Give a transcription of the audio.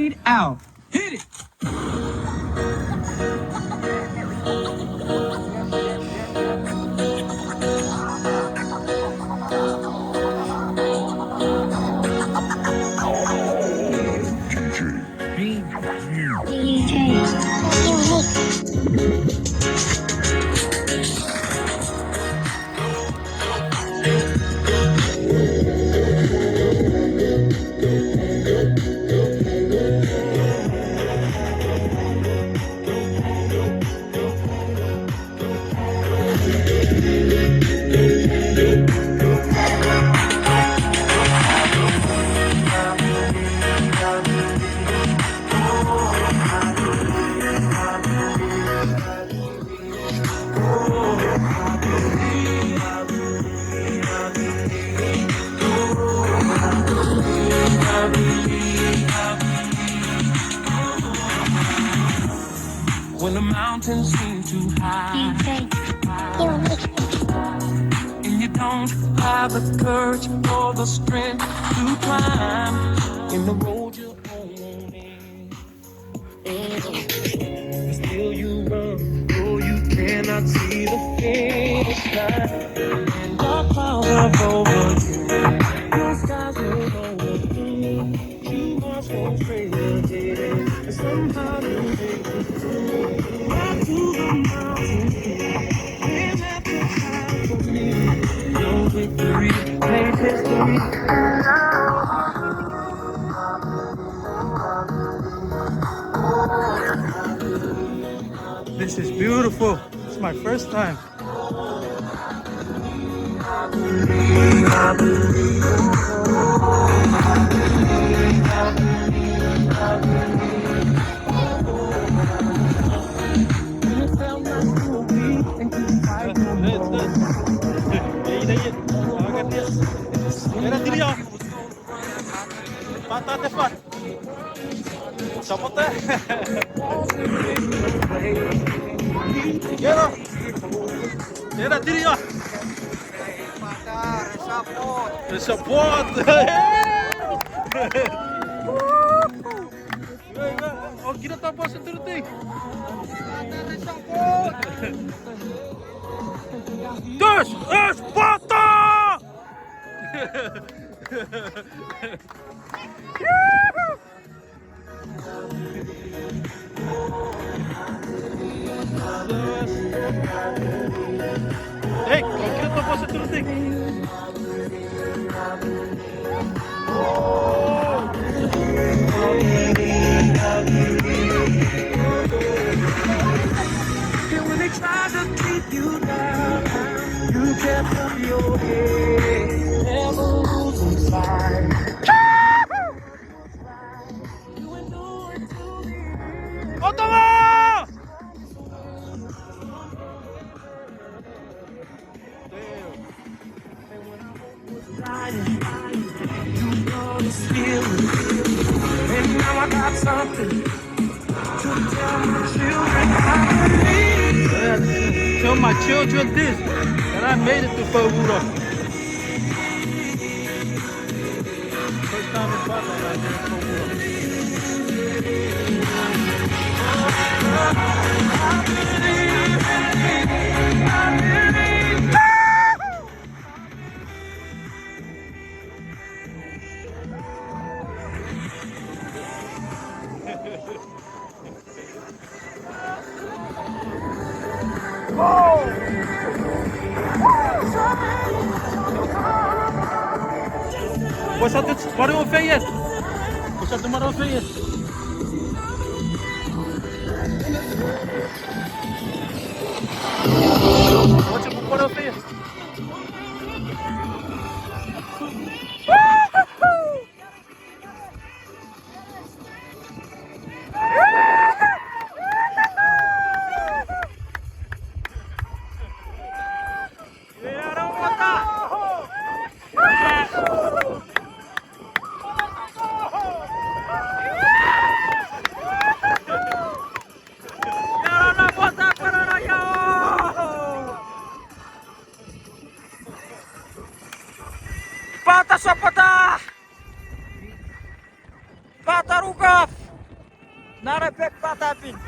Fade out. Hit it. When the mountains seem too high and you don't have the courage or the strength to climb in the road you're on, but still you run, though you cannot see the finish line. And the clouds are over you, your skies will overflow. You must go straight ahead, and somehow you make it through. Back to the mountain, and at the time for me, your victory, made history. This is beautiful. It's my first time. Era diri ya. Patah tepat. Siapa teh? Era. Era diri ya. Support. Oh, kita tanpa sentuh-sentuh. This is Sparta! Hey, kita tanpa sentuh-sentuh. When they try to keep you down, you kept up your head, never losing sight. You endure to the end. Ottawa! And when I was riding, you brought a feeling, and now I got something to tell my children I believe. Tell my children this, that I made it to Fawura. First time in Butler, I did Fawura. Was dat het Maroon-Veet? Was dat de Maroon-Veet? Wat is het Maroon-Veet? Not a big Patapin.